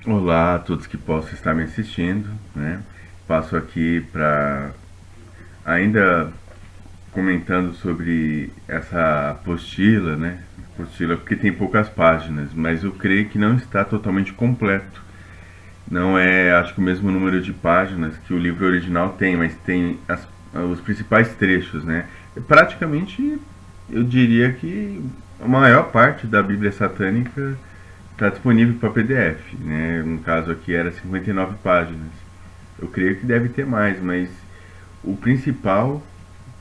Olá a todos que possam estar me assistindo, né? Passo aqui para ainda comentando sobre essa apostila, né? Apostila porque tem poucas páginas, mas eu creio que não está totalmente completo. Não é, acho que o mesmo número de páginas que o livro original tem, mas tem os principais trechos, né? Praticamente, eu diria que a maior parte da Bíblia Satânica está disponível para PDF, né? No caso aqui era 59 páginas. Eu creio que deve ter mais, mas o principal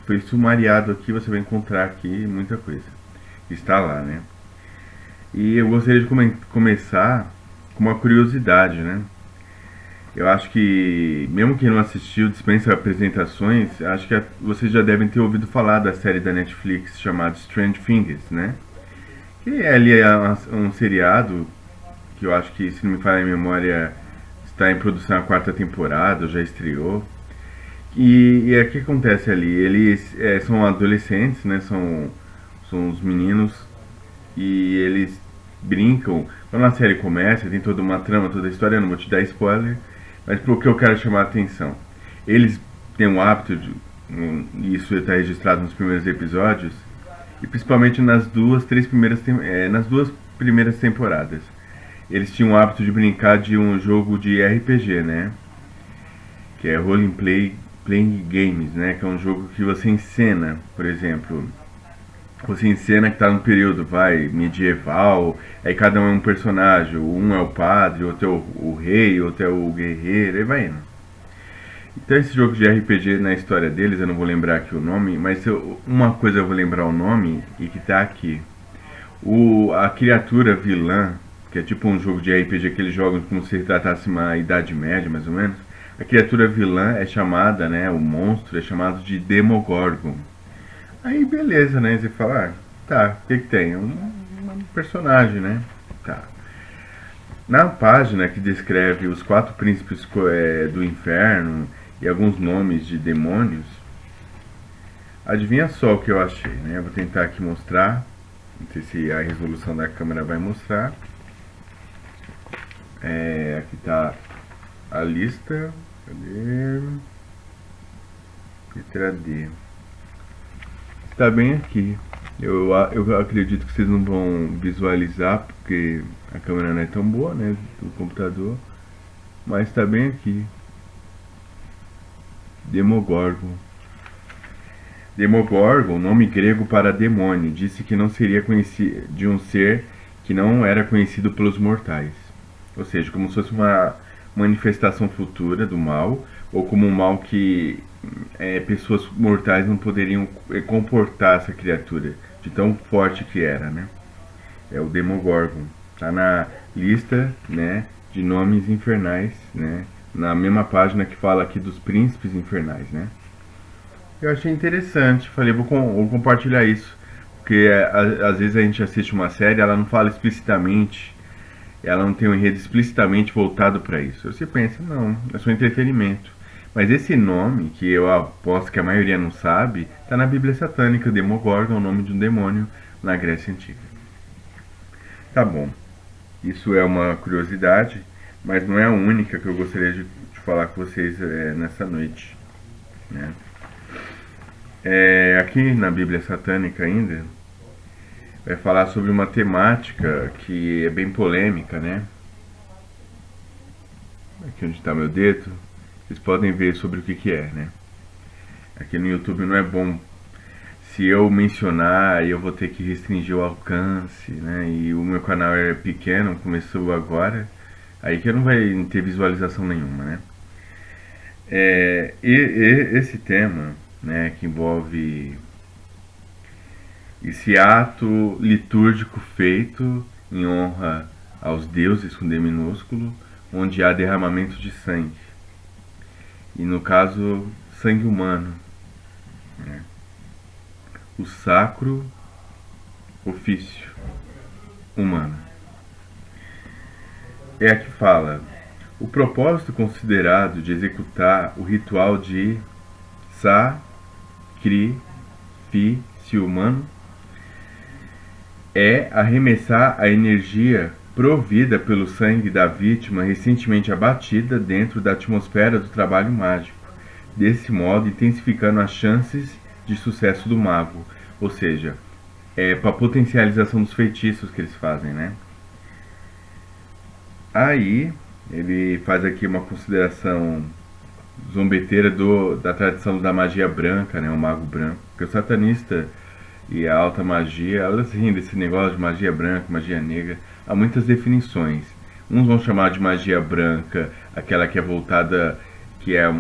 foi sumariado aqui, você vai encontrar aqui muita coisa. Está lá, né? E eu gostaria de começar com uma curiosidade, né? Eu acho que, mesmo quem não assistiu, dispensa apresentações, acho que vocês já devem ter ouvido falar da série da Netflix chamada Strange Things, né? Que ali é um seriado que eu acho que, se não me falha a memória, está em produção a quarta temporada, já estreou. E o que acontece ali? Eles são adolescentes, né? São os meninos e eles brincam. Quando a série começa, tem toda uma trama, toda a história, eu não vou te dar spoiler, mas pro que eu quero chamar a atenção. Eles têm um hábito de. Isso está registrado nos primeiros episódios, e principalmente nas duas primeiras temporadas. Eles tinham o hábito de brincar de um jogo de RPG, né? Que é Role Playing Games, né? Que é um jogo que você encena, por exemplo, você encena que está num período, vai, medieval, aí cada um é um personagem, um é o padre, outro é o rei, outro é o guerreiro, aí vai indo. Então esse jogo de RPG na história deles, eu não vou lembrar aqui o nome, mas uma coisa eu vou lembrar o nome e que tá aqui. A criatura vilã, que é tipo um jogo de RPG que eles jogam como se tratasse uma idade média, mais ou menos. A criatura vilã é chamada, né, o monstro é chamado de Demogorgon. Aí beleza, né, você fala, tá, o que tem? Um personagem, né, tá. Na página que descreve os quatro príncipes do inferno e alguns nomes de demônios, adivinha só o que eu achei, né? Eu vou tentar aqui mostrar. Não sei se a resolução da câmera vai mostrar. Aqui está a lista. Cadê? Letra D. Está bem aqui. Eu acredito que vocês não vão visualizar porque a câmera não é tão boa, né? Do computador. Mas está bem aqui. Demogorgon. Demogorgon, nome grego para demônio, disse que não seria conhecido de um ser que não era conhecido pelos mortais. Ou seja, como se fosse uma manifestação futura do mal, ou como um mal que pessoas mortais não poderiam comportar essa criatura, de tão forte que era, né? É o Demogorgon. Está na lista, né, de nomes infernais, né? Na mesma página que fala aqui dos príncipes infernais, né? Eu achei interessante, falei, vou compartilhar isso. Porque às vezes a gente assiste uma série, ela não fala explicitamente, ela não tem um enredo explicitamente voltado para isso. Você pensa, não, é só entretenimento. Mas esse nome, que eu aposto que a maioria não sabe, está na Bíblia Satânica. Demogorgon é o nome de um demônio na Grécia Antiga. Tá bom, isso é uma curiosidade, mas não é a única que eu gostaria de falar com vocês nessa noite, né? Aqui na Bíblia Satânica ainda vai falar sobre uma temática que é bem polêmica, né? Aqui onde está meu dedo, vocês podem ver sobre o que é, né? Aqui no YouTube não é bom, se eu mencionar, eu vou ter que restringir o alcance, né? E o meu canal é pequeno, começou agora, aí que não vai ter visualização nenhuma, né? Esse tema, né, que envolve esse ato litúrgico feito em honra aos deuses com D minúsculo, onde há derramamento de sangue. E no caso, sangue humano, né? O sacro ofício humano. É a que fala: o propósito considerado de executar o ritual de sacrifício humano é arremessar a energia provida pelo sangue da vítima recentemente abatida dentro da atmosfera do trabalho mágico, desse modo intensificando as chances de sucesso do mago, ou seja, para potencialização dos feitiços que eles fazem, né? Aí ele faz aqui uma consideração zombeteira da tradição da magia branca, né, o mago branco, porque o satanista e a alta magia, elas riem desse negócio de magia branca, magia negra, há muitas definições. Uns vão chamar de magia branca aquela que é voltada, que é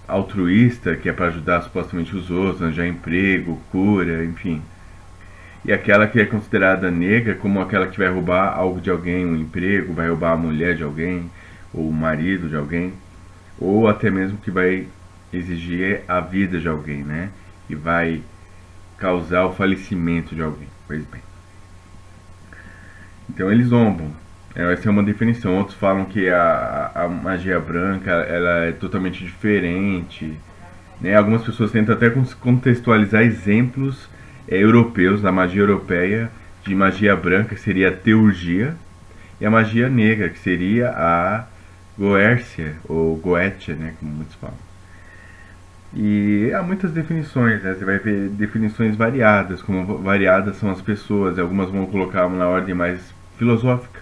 altruísta, que é para ajudar supostamente os outros, arranjar emprego, cura, enfim. E aquela que é considerada negra como aquela que vai roubar algo de alguém, um emprego, vai roubar a mulher de alguém, ou o marido de alguém, ou até mesmo que vai exigir a vida de alguém, né? E vai causar o falecimento de alguém. Pois bem. Então eles zombam. Essa é uma definição. Outros falam que a magia branca ela é totalmente diferente, né? Algumas pessoas tentam até contextualizar exemplos europeus, da magia europeia, de magia branca, que seria a teurgia, e a magia negra, que seria a Goécia, ou Goetia, né, como muitos falam. E há muitas definições, né? Você vai ver definições variadas, como variadas são as pessoas. Algumas vão colocar na ordem mais filosófica,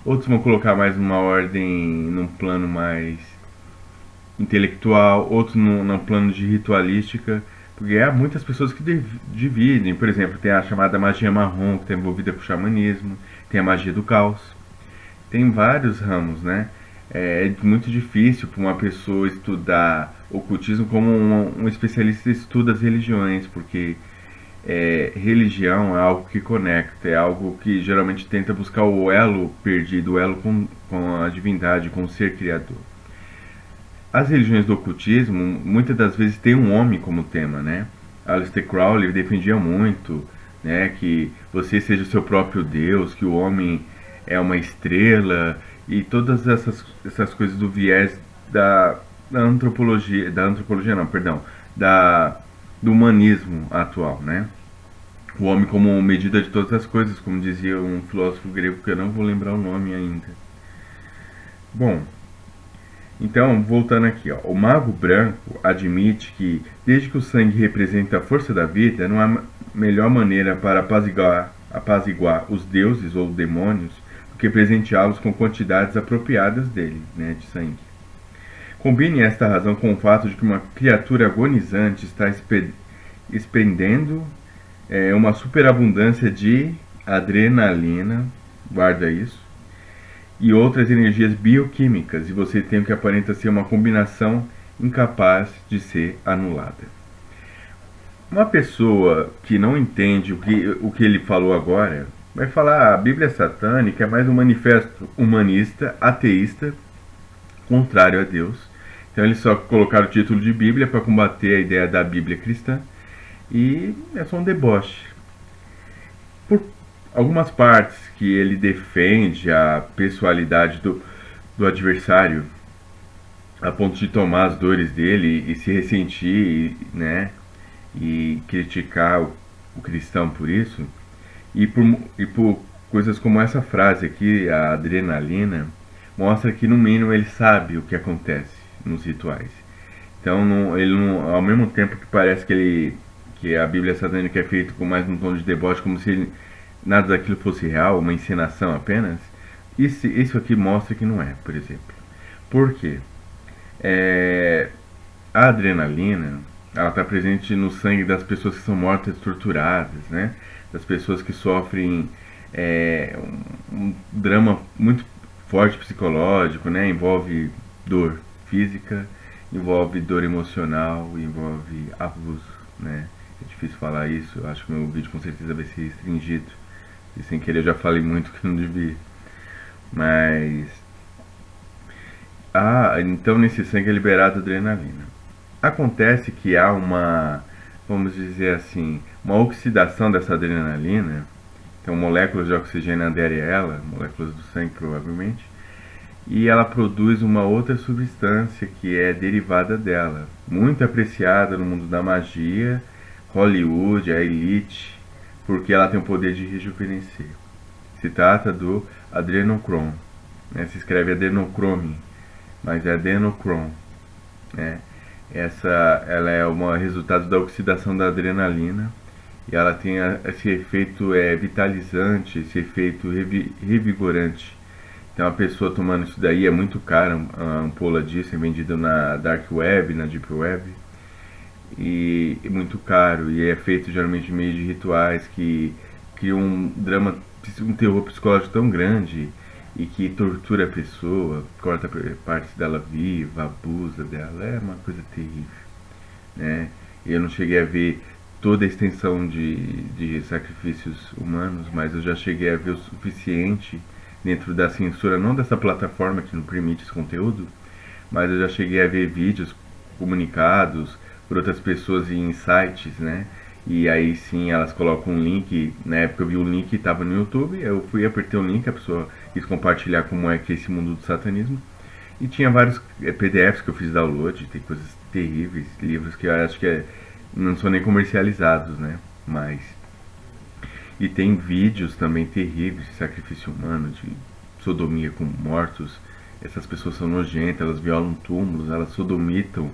outros vão colocar mais numa ordem, num plano mais intelectual, outros num plano de ritualística, porque há muitas pessoas que dividem. Por exemplo, tem a chamada magia marrom, que está envolvida com o xamanismo, tem a magia do caos, tem vários ramos, né? É muito difícil para uma pessoa estudar ocultismo como um especialista estuda as religiões, porque religião é algo que conecta, é algo que geralmente tenta buscar o elo perdido, o elo com a divindade, com o ser criador. As religiões do ocultismo, muitas das vezes, tem um homem como tema, né? Aleister Crowley defendia muito, né, que você seja o seu próprio Deus, que o homem é uma estrela, e todas essas coisas do viés da antropologia não, perdão, do humanismo atual, né? O homem como medida de todas as coisas, como dizia um filósofo grego que eu não vou lembrar o nome ainda. Bom, então, voltando aqui, ó, o mago branco admite que, desde que o sangue representa a força da vida, não há melhor maneira para apaziguar os deuses ou demônios do que presenteá-los com quantidades apropriadas dele, né, de sangue. Combine esta razão com o fato de que uma criatura agonizante está expendendo uma superabundância de adrenalina, guarda isso, e outras energias bioquímicas, e você tem o que aparenta ser uma combinação incapaz de ser anulada. Uma pessoa que não entende o que ele falou agora vai falar: a Bíblia satânica é mais um manifesto humanista, ateísta, contrário a Deus. Então eles só colocaram o título de Bíblia para combater a ideia da Bíblia cristã, e é só um deboche. Por algumas partes que ele defende a pessoalidade do adversário, a ponto de tomar as dores dele e se ressentir, né, e criticar o cristão por isso, e por coisas como essa frase aqui, a adrenalina, mostra que no mínimo ele sabe o que acontece nos rituais. Então ele não, ao mesmo tempo que parece que a Bíblia satânica é feita com mais um tom de deboche, como se nada daquilo fosse real, uma encenação apenas, isso aqui mostra que não é, por exemplo. Por quê? A adrenalina, ela está presente no sangue das pessoas que são mortas, torturadas, né? Das pessoas que sofrem um drama muito forte psicológico, né? Envolve dor física, envolve dor emocional, envolve abuso, né? É difícil falar isso, eu acho que meu vídeo com certeza vai ser restringido, e sem querer eu já falei muito que não devia. Mas então nesse sangue é liberado adrenalina. Acontece que há vamos dizer assim, uma oxidação dessa adrenalina. Então moléculas de oxigênio aderem a ela, moléculas do sangue provavelmente, e ela produz uma outra substância que é derivada dela, muito apreciada no mundo da magia, Hollywood, a elite, porque ela tem o poder de rejuvenescer. Se trata do adrenochrome, né? Se escreve adenochrome, mas é adenochrome, né? Ela é um resultado da oxidação da adrenalina e ela tem esse efeito vitalizante, esse efeito revigorante. Então a pessoa tomando isso daí é muito caro, a ampola disso é vendida na Dark Web, na Deep Web, e é muito caro, e é feito geralmente em meio de rituais que criam um drama, um terror psicológico tão grande e que tortura a pessoa, corta partes dela viva, abusa dela, é uma coisa terrível, né? Eu não cheguei a ver toda a extensão de sacrifícios humanos, mas eu já cheguei a ver o suficiente dentro da censura, não dessa plataforma que não permite esse conteúdo, mas eu já cheguei a ver vídeos comunicados por outras pessoas em sites, né? E aí sim elas colocam um link. Na época eu vi o link e estava no YouTube, eu fui, apertei o link, a pessoa quis compartilhar como é que é esse mundo do satanismo. E tinha vários PDFs que eu fiz download, tem coisas terríveis, livros que eu acho que não são nem comercializados, né? Mas e tem vídeos também terríveis de sacrifício humano, de sodomia com mortos. Essas pessoas são nojentas, elas violam túmulos, elas sodomitam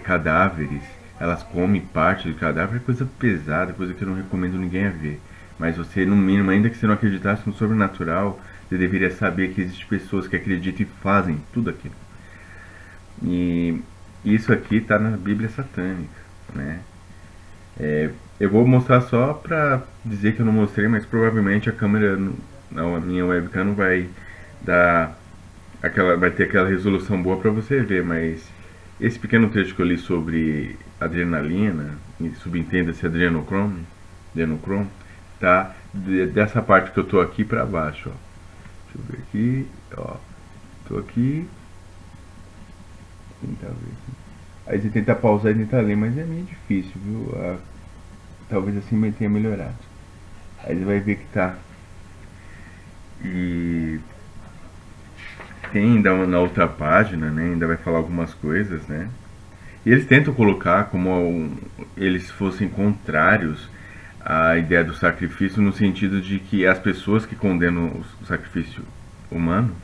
cadáveres, elas comem parte de cadáver, é coisa pesada, coisa que eu não recomendo ninguém a ver. Mas você, no mínimo, ainda que você não acreditasse no sobrenatural, você deveria saber que existem pessoas que acreditam e fazem tudo aquilo. E isso aqui está na Bíblia satânica, né? Eu vou mostrar só pra dizer que eu não mostrei, mas provavelmente a câmera, a minha webcam não vai dar vai ter aquela resolução boa pra você ver, mas esse pequeno trecho que eu li sobre adrenalina, e subentenda-se adrenochrome, tá dessa parte que eu tô aqui pra baixo, ó. Deixa eu ver aqui, ó. Tô aqui. Tentar ver. Aí você tenta pausar e tentar ler, mas é meio difícil, viu? Talvez assim tenha melhorado. Aí você vai ver que tá. E tem ainda na outra página, né? Ainda vai falar algumas coisas, né? E eles tentam colocar como eles fossem contrários à ideia do sacrifício, no sentido de que as pessoas que condenam o sacrifício humano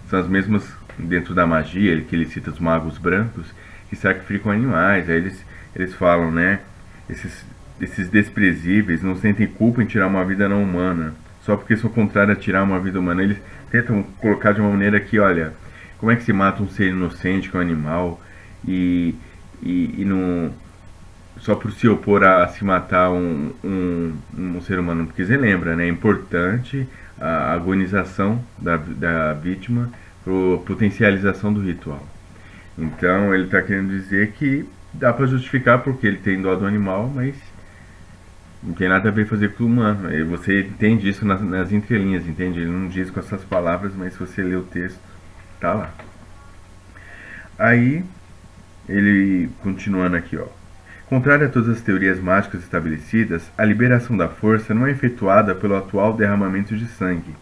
são as mesmas dentro da magia, que ele cita os magos brancos, que sacrificam animais. Aí eles falam, né? Esses desprezíveis não sentem culpa em tirar uma vida não humana, só porque são contrários a tirar uma vida humana. Eles tentam colocar de uma maneira que, olha, como é que se mata um ser inocente, que é um animal, e não, só por se opor a se matar um ser humano. Porque você lembra, né? É importante a agonização da vítima para a potencialização do ritual. Então ele está querendo dizer que dá para justificar porque ele tem dó do animal, mas não tem nada a ver fazer com o humano. Você entende isso nas entrelinhas, entende? Ele não diz com essas palavras, mas se você lê o texto, tá lá. Aí, ele continuando aqui, ó. Contrário a todas as teorias mágicas estabelecidas, a liberação da força não é efetuada pelo atual derramamento de sangue,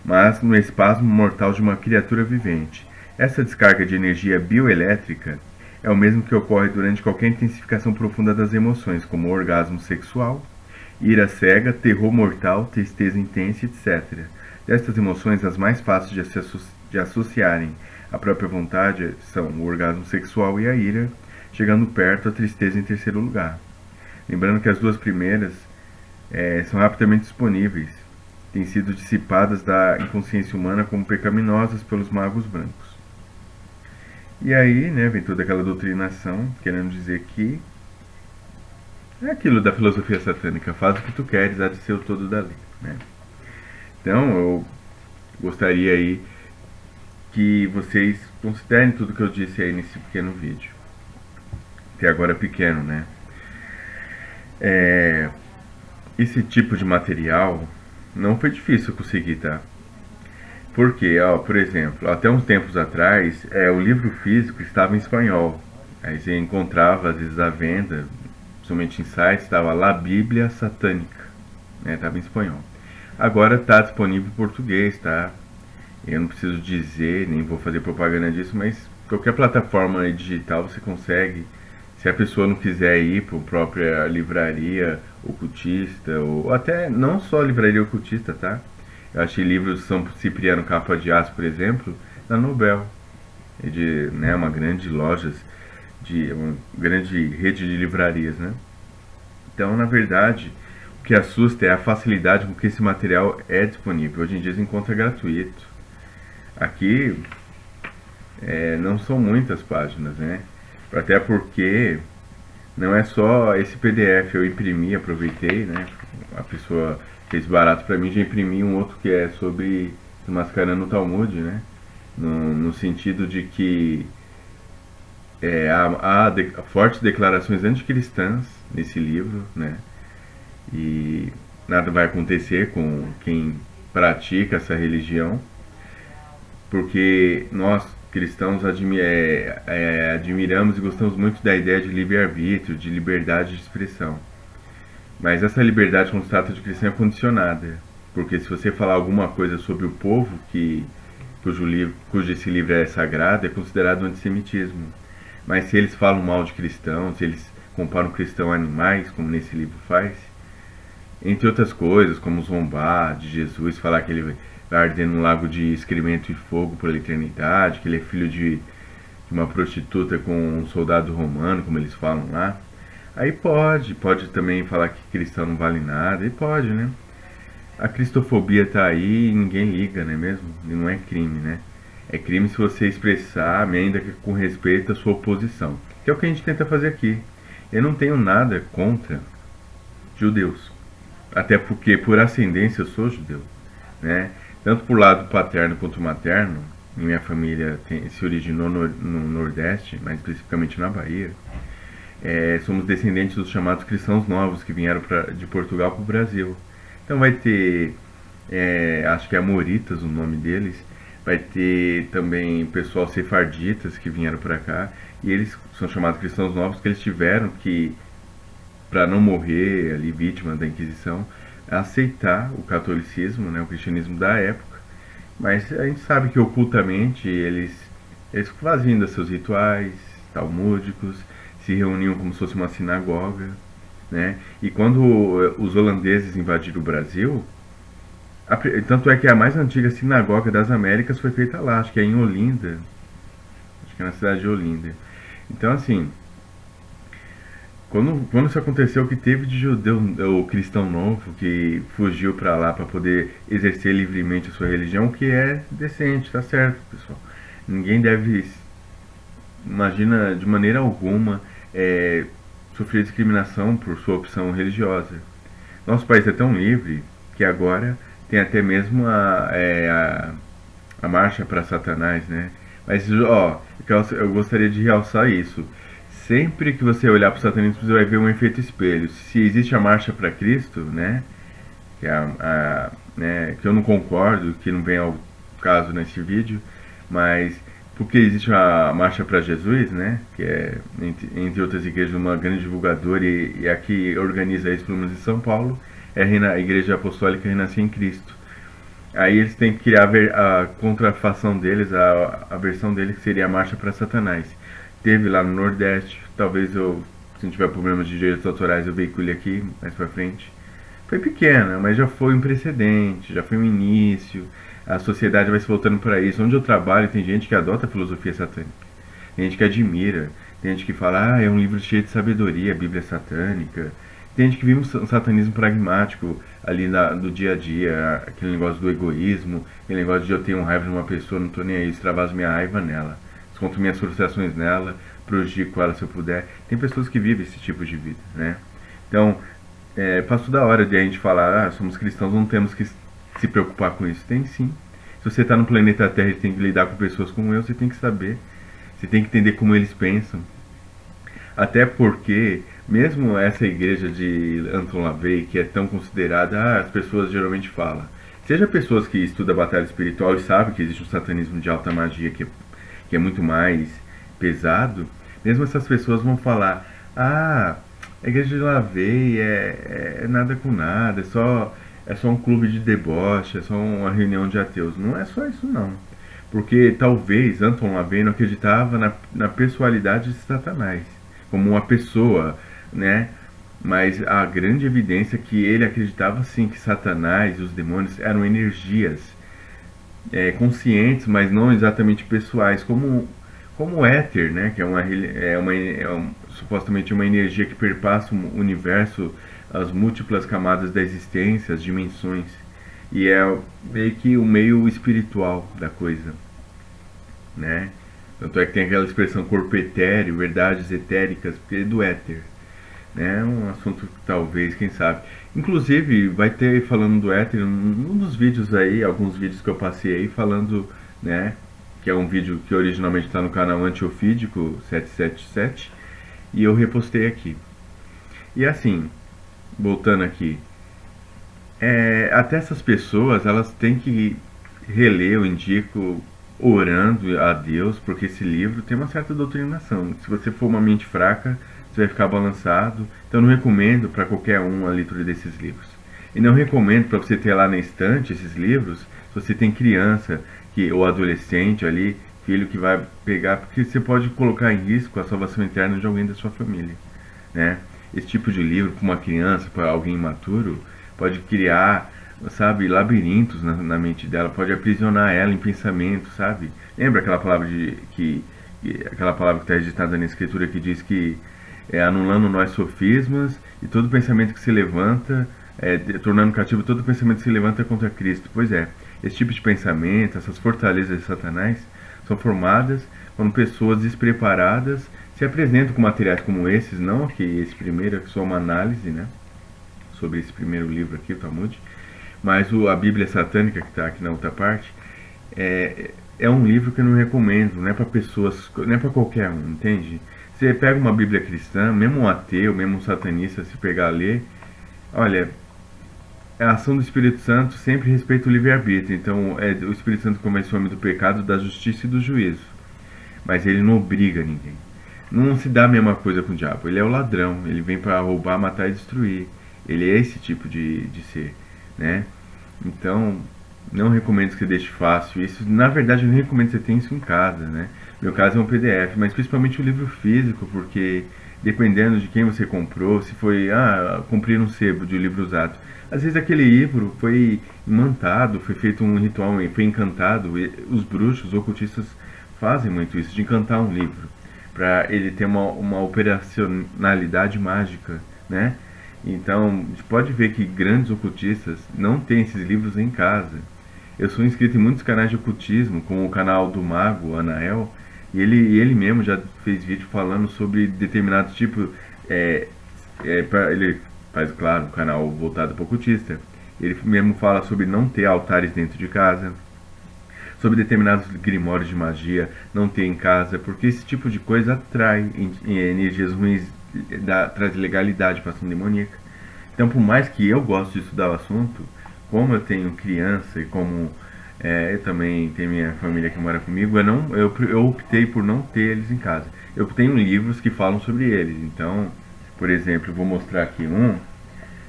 mas no espasmo mortal de uma criatura vivente. Essa descarga de energia bioelétrica é o mesmo que ocorre durante qualquer intensificação profunda das emoções, como orgasmo sexual, ira cega, terror mortal, tristeza intensa, etc. Destas emoções, as mais fáceis de associarem à própria vontade são o orgasmo sexual e a ira, chegando perto a tristeza em terceiro lugar. Lembrando que as duas primeiras são rapidamente disponíveis, têm sido dissipadas da inconsciência humana como pecaminosas pelos magos brancos. E aí, né, vem toda aquela doutrinação, querendo dizer que é aquilo da filosofia satânica, faz o que tu queres, há de ser o todo da lei, né? Então, eu gostaria aí que vocês considerem tudo que eu disse aí nesse pequeno vídeo. Até agora pequeno, né? Esse tipo de material não foi difícil conseguir, tá? Porque, ó, por exemplo, até uns tempos atrás, o livro físico estava em espanhol. Aí você encontrava, às vezes, à venda, somente em sites, estava lá Bíblia Satânica, né? Estava em espanhol. Agora está disponível em português, tá? Eu não preciso dizer, nem vou fazer propaganda disso, mas qualquer plataforma digital você consegue. Se a pessoa não quiser ir para a própria livraria ocultista, ou até não só livraria ocultista, tá? Eu achei livros de São Cipriano Capa de Aço, por exemplo, na Nobel, de, né, uma grande lojas, de uma grande rede de livrarias, né? Então, na verdade, o que assusta é a facilidade com que esse material é disponível. Hoje em dia se encontra gratuito. Aqui não são muitas páginas, né? Até porque não é só esse PDF, eu imprimi, aproveitei, né? A pessoa fez barato para mim, já imprimi um outro que é sobre desmascarando o Talmud, né? No sentido de que há fortes declarações anticristãs nesse livro, né? E nada vai acontecer com quem pratica essa religião, porque nós cristãos admiramos e gostamos muito da ideia de livre-arbítrio, de liberdade de expressão. Mas essa liberdade, quando se trata de cristão, é condicionada. Porque se você falar alguma coisa sobre o povo cujo esse livro é sagrado, é considerado antissemitismo. Mas se eles falam mal de cristãos, se eles comparam cristão a animais, como nesse livro faz, entre outras coisas, como zombar de Jesus, falar que ele vai arder num lago de excremento e fogo pela eternidade, que ele é filho de uma prostituta com um soldado romano, como eles falam lá. Aí pode também falar que cristão não vale nada, e pode, né? A cristofobia tá aí e ninguém liga, não é mesmo? E não é crime, né? É crime se você expressar, ainda que com respeito, a sua oposição. Que é o que a gente tenta fazer aqui. Eu não tenho nada contra judeus. Até porque, por ascendência, eu sou judeu, né? Tanto por lado paterno quanto materno, minha família se originou no Nordeste, mais especificamente na Bahia. Somos descendentes dos chamados cristãos novos que vieram de Portugal para o Brasil. Então vai ter, acho que é Amoritas o nome deles, vai ter também pessoal sefarditas que vieram para cá, e eles são chamados cristãos novos porque eles tiveram que, para não morrer ali vítima da Inquisição, aceitar o catolicismo, né, o cristianismo da época. Mas a gente sabe que ocultamente eles faziam ainda seus rituais talmúdicos, se reuniam como se fosse uma sinagoga, né? E quando os holandeses invadiram o Brasil, tanto é que a mais antiga sinagoga das Américas foi feita lá, acho que é em Olinda, acho que é na cidade de Olinda. Então, assim, quando isso aconteceu, o que teve de judeu ou cristão novo que fugiu para lá para poder exercer livremente a sua religião, que é decente, tá certo, pessoal. Ninguém deve, imagina, de maneira alguma, sofrer discriminação por sua opção religiosa. Nosso país é tão livre que agora tem até mesmo a marcha para Satanás, né? Mas, ó, eu gostaria de realçar isso. Sempre que você olhar para o satanismo, você vai ver um efeito espelho. Se existe a marcha para Cristo, né? Que, que eu não concordo, que não vem ao caso nesse vídeo, mas porque existe a Marcha para Jesus, né, que é, entre outras igrejas, uma grande divulgadora e a que organiza isso, pelo menos em São Paulo, é a Igreja Apostólica Renascer em Cristo. Aí eles têm que criar a contrafação deles, a versão deles, que seria a Marcha para Satanás. Teve lá no Nordeste, talvez se não tiver problemas de direitos autorais, eu veicule aqui, mais pra frente. Foi pequena, mas já foi um precedente, já foi um início. A sociedade vai se voltando para isso. Onde eu trabalho, tem gente que adota a filosofia satânica. Tem gente que admira. Tem gente que fala, é um livro cheio de sabedoria, a Bíblia é satânica. Tem gente que vive um satanismo pragmático ali do dia a dia, aquele negócio do egoísmo, aquele negócio de eu tenho raiva de uma pessoa, não tô nem aí, extravaso minha raiva nela. Desconto minhas frustrações nela, prejudico ela se eu puder. Tem pessoas que vivem esse tipo de vida, né? Então, passou da hora de a gente falar, somos cristãos, não temos que se preocupar com isso. Tem sim. Se você está no planeta Terra e tem que lidar com pessoas como eu, você tem que saber. Você tem que entender como eles pensam. Até porque, mesmo essa igreja de Anton LaVey, que é tão considerada, as pessoas geralmente falam. Seja pessoas que estudam a batalha espiritual e sabem que existe um satanismo de alta magia que é muito mais pesado, mesmo essas pessoas vão falar, a igreja de LaVey é nada com nada, é só um clube de deboche, é só uma reunião de ateus. Não é só isso não. Porque talvez Anton LaVey não acreditava na pessoalidade de Satanás, como uma pessoa, né, Mas a grande evidência é que ele acreditava sim que Satanás e os demônios eram energias conscientes, mas não exatamente pessoais, como o éter, né? Que supostamente uma energia que perpassa o universo, as múltiplas camadas da existência, as dimensões. E é meio que o meio espiritual da coisa, né? Tanto é que tem aquela expressão corpo etéreo, verdades etéricas, porque é do éter, né? É um assunto que talvez, quem sabe. Inclusive, vai ter falando do éter, um dos vídeos aí, alguns vídeos que eu passei aí, falando, né? Que é um vídeo que originalmente está no canal Antiofídico 777, e eu repostei aqui. E assim, voltando aqui, até essas pessoas, elas têm que reler, eu indico, orando a Deus, porque esse livro tem uma certa doutrinação. Se você for uma mente fraca, você vai ficar balançado. Então eu não recomendo para qualquer um a leitura desses livros. E não recomendo para você ter lá na estante esses livros, se você tem criança ou adolescente ali, filho que vai pegar, porque você pode colocar em risco a salvação eterna de alguém da sua família, né? Esse tipo de livro para uma criança, para alguém imaturo, pode criar, sabe, labirintos na mente dela, pode aprisionar ela em pensamento, sabe? Lembra aquela palavra aquela palavra que está registrada na escritura que diz que anulando nós sofismas e todo pensamento que se levanta, tornando cativo todo pensamento que se levanta contra Cristo. Pois é, esse tipo de pensamento, essas fortalezas de Satanás, são formadas quando pessoas despreparadas se apresentam com materiais como esses, não que esse primeiro é só uma análise, né, sobre esse primeiro livro aqui, o Talmud, mas a Bíblia Satânica, que está aqui na outra parte, é um livro que eu não recomendo, não é para pessoas, não é para qualquer um, entende? Você pega uma Bíblia cristã, mesmo um ateu, mesmo um satanista, se pegar a ler, olha, a ação do Espírito Santo sempre respeita o livre-arbítrio. Então, o Espírito Santo convence o homem do pecado, da justiça e do juízo. Mas ele não obriga ninguém. Não se dá a mesma coisa com o diabo. Ele é o ladrão. Ele vem para roubar, matar e destruir. Ele é esse tipo de ser, né? Então, não recomendo que você deixe fácil isso. Na verdade, eu não recomendo que você tenha isso em casa, né? Meu caso é um PDF, mas principalmente o livro físico, porque dependendo de quem você comprou, se foi, comprei um sebo de livro usado. Às vezes aquele livro foi imantado, foi feito um ritual, foi encantado. Os bruxos, os ocultistas fazem muito isso, de encantar um livro, para ele ter uma operacionalidade mágica, né? Então, a gente pode ver que grandes ocultistas não têm esses livros em casa. Eu sou inscrito em muitos canais de ocultismo, como o canal do Mago, Anael, e ele mesmo já fez vídeo falando sobre determinados tipos. Ele faz, claro, um canal voltado para o ocultista. Ele mesmo fala sobre não ter altares dentro de casa, sobre determinados grimórios de magia não ter em casa, porque esse tipo de coisa atrai energias ruins, traz legalidade para ação demoníaca. Então, por mais que eu goste de estudar o assunto, como eu tenho criança e como eu também tenho minha família que mora comigo, eu optei por não ter eles em casa. Eu tenho livros que falam sobre eles. Então, por exemplo, eu vou mostrar aqui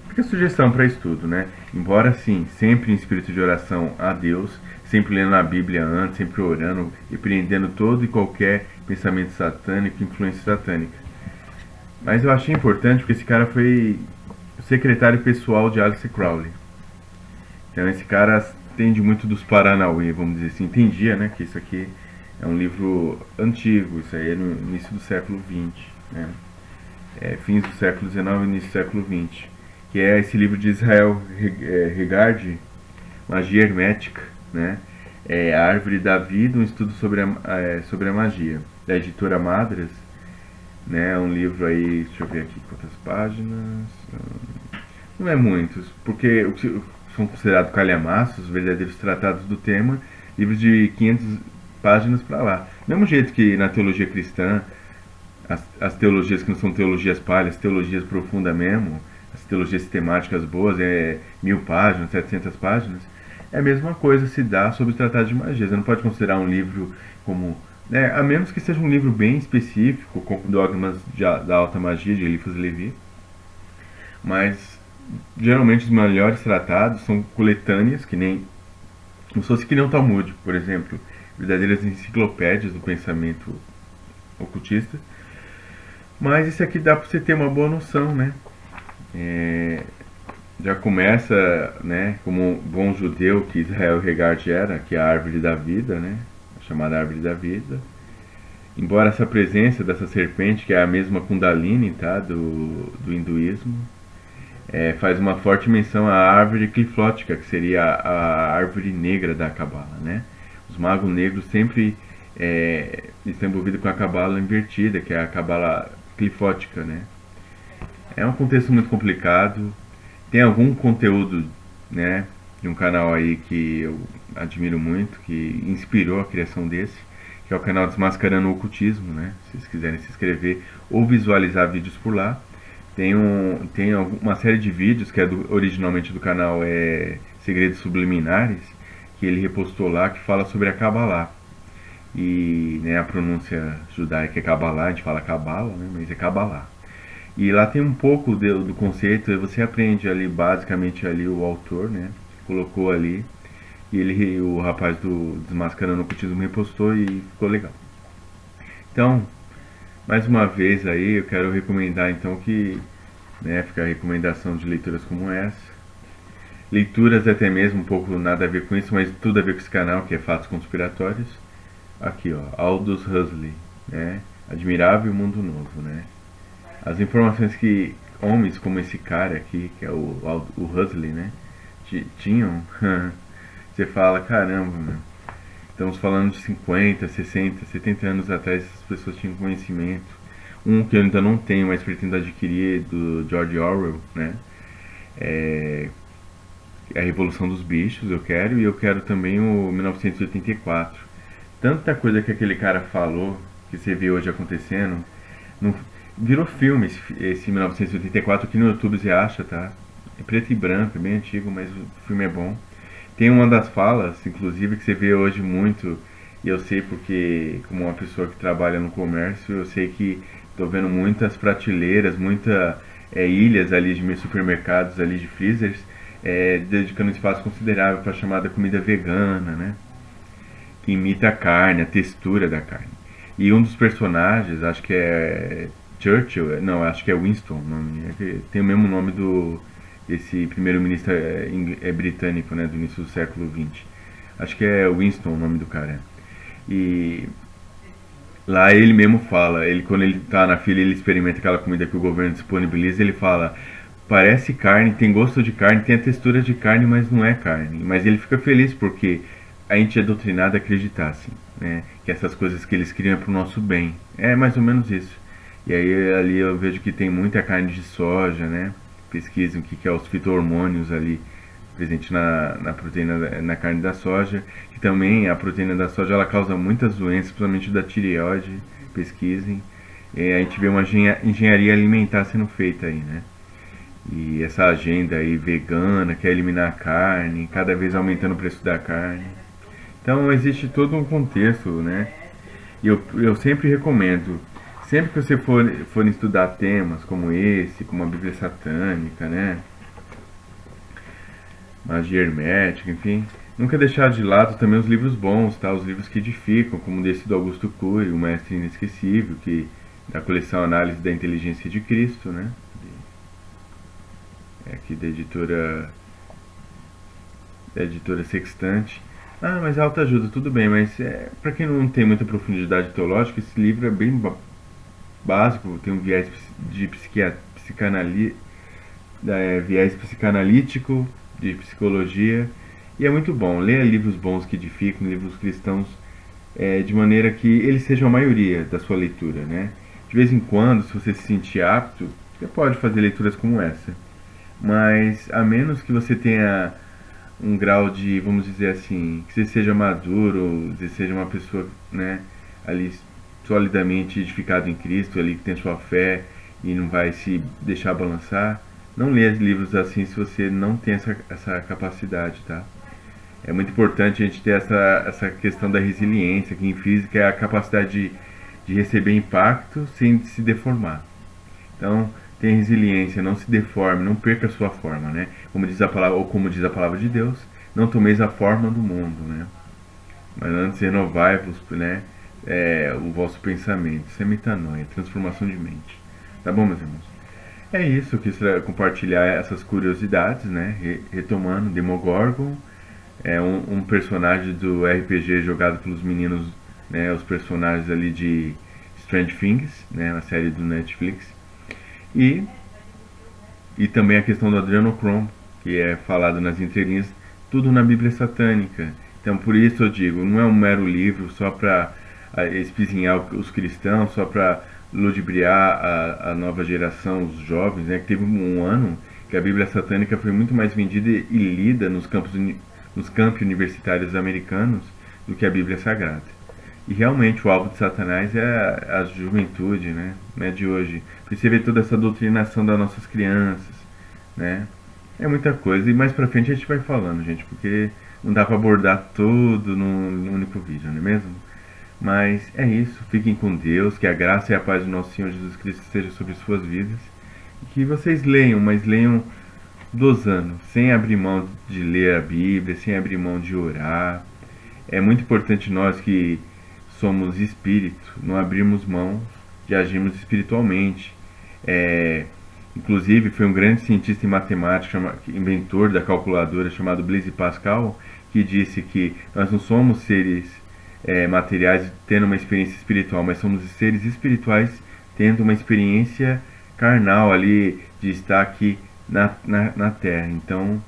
fica sugestão para estudo, né? Embora sim, sempre em espírito de oração a Deus, sempre lendo a Bíblia antes, sempre orando, repreendendo todo e qualquer pensamento satânico, influência satânica. Mas eu achei importante porque esse cara foi o secretário pessoal de Alice Crowley. Então esse cara entende muito dos Paranauê, vamos dizer assim. Entendia, né, que isso aqui é um livro antigo, isso aí é no início do século XX, né? Fins do século XIX e início do século XX. Que é esse livro de Israel Regard, Magia Hermética, né? A Árvore da Vida, um estudo sobre a magia, da editora Madras, né? Um livro aí, deixa eu ver aqui quantas páginas, não é muitos, porque são considerados calhamaços, verdadeiros tratados do tema, livros de 500 páginas para lá. Do mesmo jeito que na teologia cristã, as teologias que não são teologias palhas, teologias profundas mesmo, as teologias sistemáticas boas, 1000 páginas, 700 páginas, a mesma coisa se dá sobre o tratado de magia. Você não pode considerar um livro como... a menos que seja um livro bem específico, como Dogmas da Alta Magia, de Eliphas Levi. Mas, geralmente, os melhores tratados são coletâneas, que nem o Talmud, por exemplo. Verdadeiras enciclopédias do pensamento ocultista. Mas isso aqui dá para você ter uma boa noção, né? já começa, né, como um bom judeu que Israel Regard era, que é a árvore da vida, né, a chamada árvore da vida. Embora essa presença dessa serpente, que é a mesma Kundalini, tá, do hinduísmo, faz uma forte menção à árvore cliflótica, que seria a árvore negra da Cabala, né? Os magos negros sempre estão envolvidos com a Cabala invertida, que é a Cabala clifótica, né? É um contexto muito complicado. Tem algum conteúdo, né, de um canal aí que eu admiro muito, que inspirou a criação desse, que é o canal Desmascarando o Ocultismo, né? Se vocês quiserem se inscrever ou visualizar vídeos por lá. Tem uma série de vídeos que é originalmente do canal Segredos Subliminares, que ele repostou lá, que fala sobre a Kabbalah. E, né, a pronúncia judaica é Kabbalah, a gente fala Kabbalah, né, mas é Kabbalah. E lá tem um pouco do conceito, você aprende ali basicamente ali o autor, né, colocou ali, e o rapaz do Desmascarando o Ocultismo repostou e ficou legal. Então, mais uma vez aí, eu quero recomendar então que, né, fica a recomendação de leituras como essa. Leituras até mesmo um pouco nada a ver com isso, mas tudo a ver com esse canal, que é Fatos Conspiratórios. Aqui, ó, Aldous Huxley, né? Admirável Mundo Novo, né? As informações que homens como esse cara aqui, que é o Huxley, né, tinham, você fala, caramba, mano. Estamos falando de 50, 60, 70 anos atrás, essas pessoas tinham conhecimento. Um que eu ainda não tenho, mas pretendo adquirir, do George Orwell, né? É a Revolução dos Bichos, eu quero, e eu quero também o 1984. Tanta coisa que aquele cara falou, que você vê hoje acontecendo, não, virou filme esse 1984, aqui no YouTube você acha, tá? É preto e branco, é bem antigo, mas o filme é bom. Tem uma das falas, inclusive, que você vê hoje muito, e eu sei porque, como uma pessoa que trabalha no comércio, eu sei que estou vendo muitas prateleiras, muitas ilhas ali de supermercados, ali de freezers, dedicando um espaço considerável para a chamada comida vegana, né? Que imita a carne, a textura da carne. E um dos personagens, acho que é Churchill, não, acho que é Winston, tem o mesmo nome desse primeiro-ministro britânico, né, do início do século XX. Acho que é Winston o nome do cara. E lá ele mesmo fala, quando ele tá na fila, ele experimenta aquela comida que o governo disponibiliza, ele fala, parece carne, tem gosto de carne, tem a textura de carne, mas não é carne. Mas ele fica feliz porque a gente é doutrinado a acreditar, assim, né, que essas coisas que eles criam é pro nosso bem. É mais ou menos isso. E aí ali eu vejo que tem muita carne de soja, né? Pesquisam o que é os fito-hormônios ali presente na proteína, na carne da soja, que também a proteína da soja ela causa muitas doenças, principalmente da tireoide, pesquisem. E a gente vê uma engenharia alimentar sendo feita aí, né? E essa agenda aí vegana, quer eliminar a carne, cada vez aumentando o preço da carne. Então existe todo um contexto, né? E eu sempre recomendo, sempre que você for estudar temas como esse, como a Bíblia Satânica, né? Magia Hermética, enfim, nunca deixar de lado também os livros bons, tá? Os livros que edificam, como desse do Augusto Cury, O Mestre Inesquecível, que da coleção Análise da Inteligência de Cristo, né? Aqui da editora Sextante. Ah, mas autoajuda, tudo bem, mas para quem não tem muita profundidade teológica, esse livro é bem básico, tem um viés de viés psicanalítico, de psicologia, e é muito bom. Leia livros bons que edificam, livros cristãos, de maneira que eles sejam a maioria da sua leitura, né? De vez em quando, se você se sentir apto, você pode fazer leituras como essa, mas a menos que você tenha um grau de, vamos dizer assim, que você seja maduro, que você seja uma pessoa, né, ali solidamente edificado em Cristo, ali que tem sua fé e não vai se deixar balançar, não leia livros assim se você não tem essa capacidade, tá? É muito importante a gente ter essa questão da resiliência, que em física é a capacidade de receber impacto sem se deformar. Então, tenha resiliência, não se deforme, não perca a sua forma, né? Como diz a palavra de Deus, não tomeis a forma do mundo, né? Mas antes renovai-vos, né, o vosso pensamento. Isso é metanoia, transformação de mente. Tá bom, meus irmãos? É isso, eu quis compartilhar essas curiosidades, né? Retomando, Demogorgon é um personagem do RPG jogado pelos meninos, né? Os personagens ali de Stranger Things, né? Na série do Netflix. E, e também a questão do Adrenochrome, que é falado nas entrelinhas, tudo na Bíblia Satânica. Então por isso eu digo, não é um mero livro só para espizinhar os cristãos, só para ludibriar a nova geração, os jovens, né? Que teve um ano que a Bíblia Satânica foi muito mais vendida e lida nos campi universitários americanos do que a Bíblia Sagrada. E realmente o alvo de Satanás é a juventude, né? Não é de hoje. Porque você vê toda essa doutrinação das nossas crianças, né? É muita coisa. E mais pra frente a gente vai falando, gente, porque não dá pra abordar tudo num único vídeo, não é mesmo? Mas é isso. Fiquem com Deus. Que a graça e a paz do nosso Senhor Jesus Cristo esteja sobre suas vidas. E que vocês leiam, mas leiam dosando, sem abrir mão de ler a Bíblia, sem abrir mão de orar. É muito importante nós que somos espírito, não abrimos mão de agirmos espiritualmente. Inclusive, foi um grande cientista em matemática, inventor da calculadora, chamado Blaise Pascal, que disse que nós não somos seres materiais tendo uma experiência espiritual, mas somos seres espirituais tendo uma experiência carnal ali de estar aqui na Terra. Então,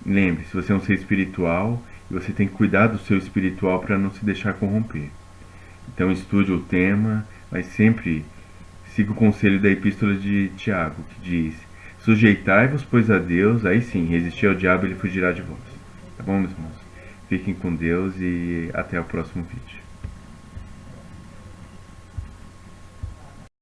lembre-se, você é um ser espiritual e você tem que cuidar do seu espiritual para não se deixar corromper. Então estude o tema, mas sempre siga o conselho da Epístola de Tiago, que diz: sujeitai-vos, pois, a Deus, aí sim, resistir ao diabo, ele fugirá de vós. Tá bom, meus irmãos? Fiquem com Deus e até o próximo vídeo.